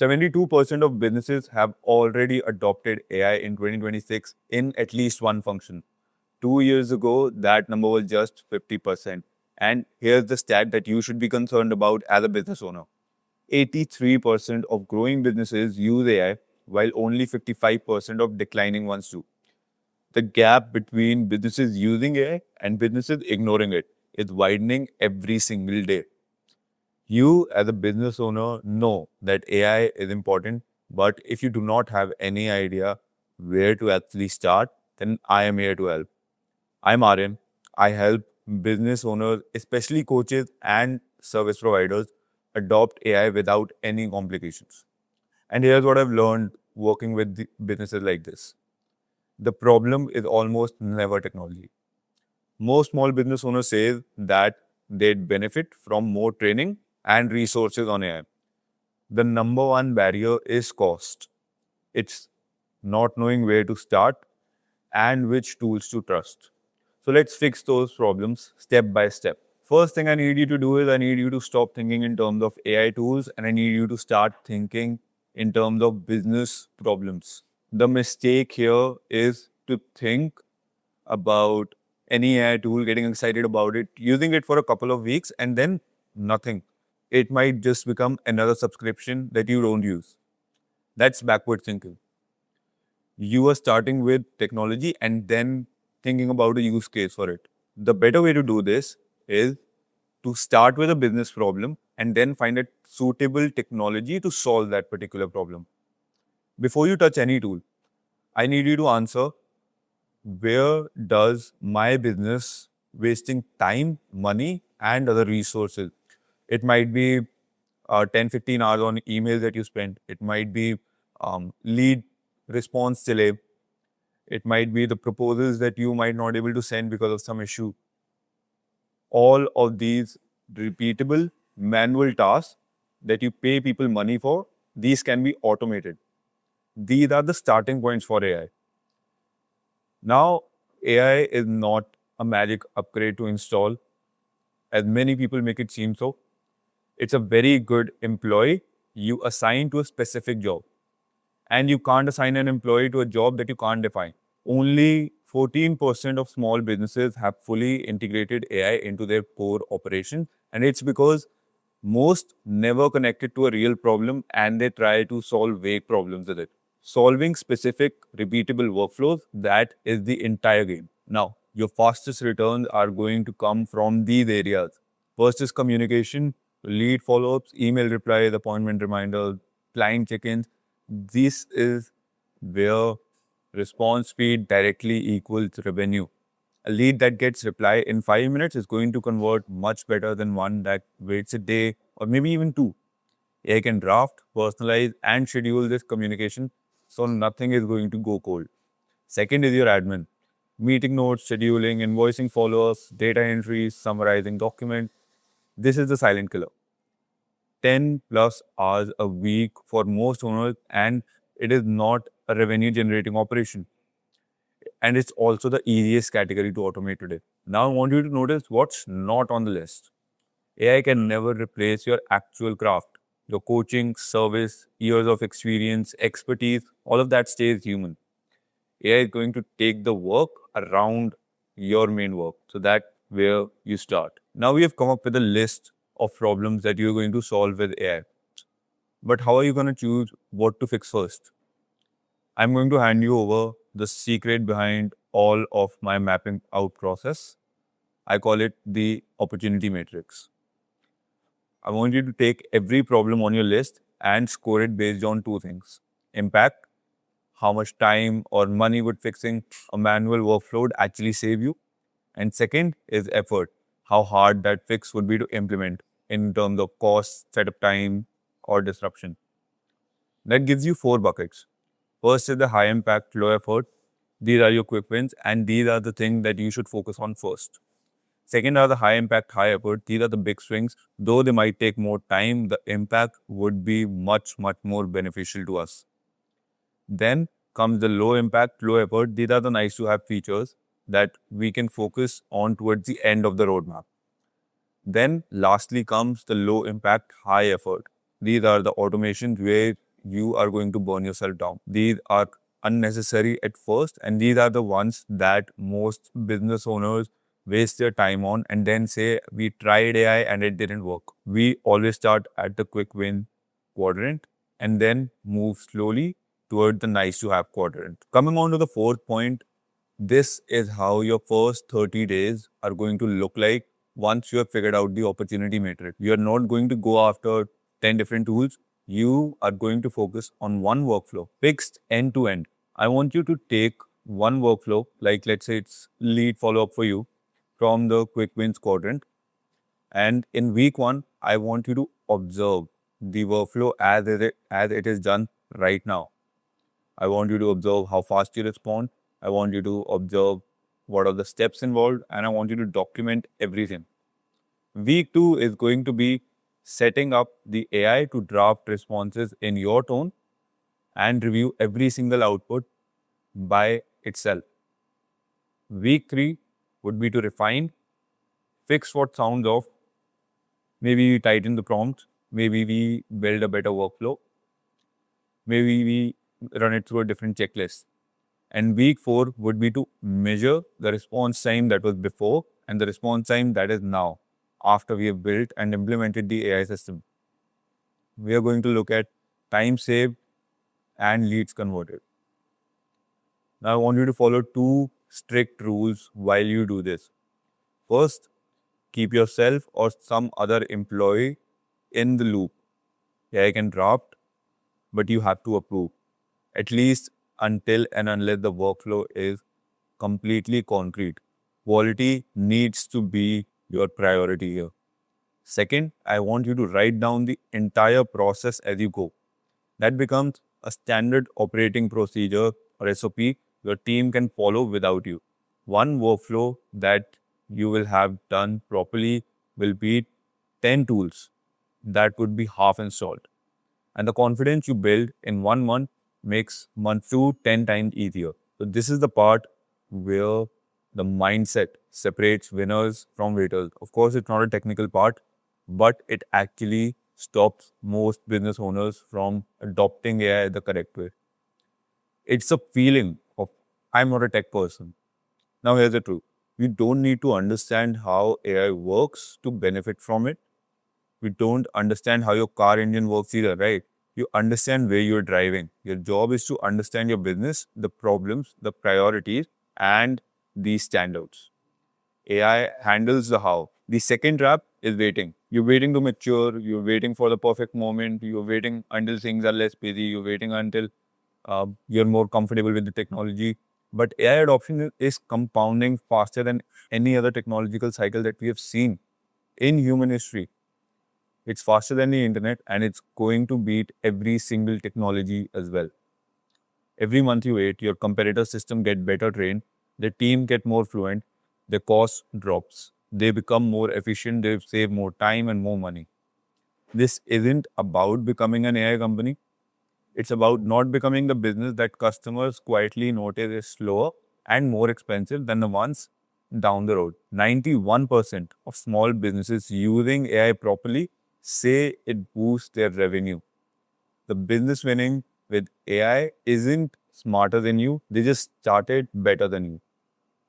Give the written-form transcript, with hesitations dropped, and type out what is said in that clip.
72% of businesses have already adopted AI in 2026 in at least one function. 2 years ago, that number was just 50%. And here's the stat that you should be concerned about as a business owner. 83% of growing businesses use AI, while only 55% of declining ones do. The gap between businesses using AI and businesses ignoring it is widening every single day. You, as a business owner, know that AI is important, but if you do not have any idea where to actually start, then I am here to help. I'm Aryan. I help business owners, especially coaches and service providers, adopt AI without any complications. And here's what I've learned working with businesses like this. The problem is almost never technology. Most small business owners say that they'd benefit from more training and resources on AI. The number one barrier is cost. It's not knowing where to start and which tools to trust. So let's fix those problems step by step. First thing I need you to do is I need you to stop thinking in terms of AI tools and I need you to start thinking in terms of business problems. The mistake here is to think about any AI tool, getting excited about it, using it for a couple of weeks, and then nothing. It might just become another subscription that you don't use. That's backward thinking. You are starting with technology and then thinking about a use case for it. The better way to do this is to start with a business problem and then find a suitable technology to solve that particular problem. Before you touch any tool, I need you to answer, where does my business wasting time, money, and other resources? It might be 10-15 hours on emails that you spend. It might be lead response delay. It might be the proposals that you might not able to send because of some issue. All of these repeatable manual tasks that you pay people money for, these can be automated. These are the starting points for AI. Now, AI is not a magic upgrade to install, as many people make it seem so. It's a very good employee you assign to a specific job. And you can't assign an employee to a job that you can't define. Only 14% of small businesses have fully integrated AI into their core operation. And it's because most never connected to a real problem and they try to solve vague problems with it. Solving specific, repeatable workflows, that is the entire game. Now, your fastest returns are going to come from these areas. First is communication, lead follow-ups, email replies, appointment reminders, client check-ins. This is where response speed directly equals revenue. A lead that gets reply in 5 minutes is going to convert much better than one that waits a day or maybe even two. AI can draft, personalize, and schedule this communication, so nothing is going to go cold. Second is your admin. Meeting notes, scheduling, invoicing follow-ups, data entries, summarizing document. This is the silent killer. 10 plus hours a week for most owners, and it is not a revenue generating operation. And it's also the easiest category to automate today. Now, I want you to notice what's not on the list. AI can never replace your actual craft. Your coaching, service, years of experience, expertise, all of that stays human. AI is going to take the work around your main work. So that's where you start. Now we have come up with a list of problems that you're going to solve with AI. But how are you going to choose what to fix first? I'm going to hand you over the secret behind all of my mapping out process. I call it the opportunity matrix. I want you to take every problem on your list and score it based on two things: impact, how much time or money would fixing a manual workflow actually save you, and second is effort, how hard that fix would be to implement in terms of cost, setup time, or disruption. That gives you four buckets. First is the high impact, low effort. These are your quick wins, and these are the things that you should focus on first. Second are the high impact, high effort. These are the big swings. Though they might take more time, the impact would be much, much more beneficial to us. Then comes the low impact, low effort. These are the nice to have features that we can focus on towards the end of the roadmap. Then lastly comes the low impact, high effort. These are the automations where you are going to burn yourself down. These are unnecessary at first, and these are the ones that most business owners waste their time on and then say, we tried AI and it didn't work. We always start at the quick win quadrant and then move slowly toward the nice to have quadrant. Coming on to the fourth point, this is how your first 30 days are going to look like once you have figured out the opportunity matrix. You are not going to go after 10 different tools. You are going to focus on one workflow, fixed end to end. I want you to take one workflow, like let's say it's lead follow up for you from the quick wins quadrant. And in week one, I want you to observe the workflow as it is done right now. I want you to observe how fast you respond. I want you to observe what are the steps involved, and I want you to document everything. Week two is going to be setting up the AI to draft responses in your tone and review every single output by itself. Week three would be to refine, fix what sounds off. Maybe we tighten the prompt. Maybe we build a better workflow. Maybe we run it through a different checklist. And week four would be to measure the response time that was before and the response time that is now after we have built and implemented the AI system. We are going to look at time saved and leads converted. Now, I want you to follow two strict rules while you do this. First, keep yourself or some other employee in the loop. AI can draft, but you have to approve, at least until and unless the workflow is completely concrete. Quality needs to be your priority here. Second, I want you to write down the entire process as you go. That becomes a standard operating procedure or SOP your team can follow without you. One workflow that you will have done properly will beat 10 tools that would be half installed. And the confidence you build in 1 month makes month two 10 times easier. So this is the part where the mindset separates winners from waiters. Of course, it's not a technical part, but it actually stops most business owners from adopting AI the correct way. It's a feeling of, I'm not a tech person. Now, here's the truth. We don't need to understand how AI works to benefit from it. We don't understand how your car engine works either, right? You understand where you're driving. Your job is to understand your business, the problems, the priorities, and the standards. AI handles the how. The second trap is waiting. You're waiting to mature, you're waiting for the perfect moment, you're waiting until things are less busy, you're waiting until you're more comfortable with the technology. But AI adoption is compounding faster than any other technological cycle that we have seen in human history. It's faster than the internet and it's going to beat every single technology as well. Every month you wait, your competitor system get better trained, the team get more fluent, the cost drops. They become more efficient, they save more time and more money. This isn't about becoming an AI company. It's about not becoming the business that customers quietly notice is slower and more expensive than the ones down the road. 91% of small businesses using AI properly say it boosts their revenue. The business winning with AI isn't smarter than you, they just started better than you.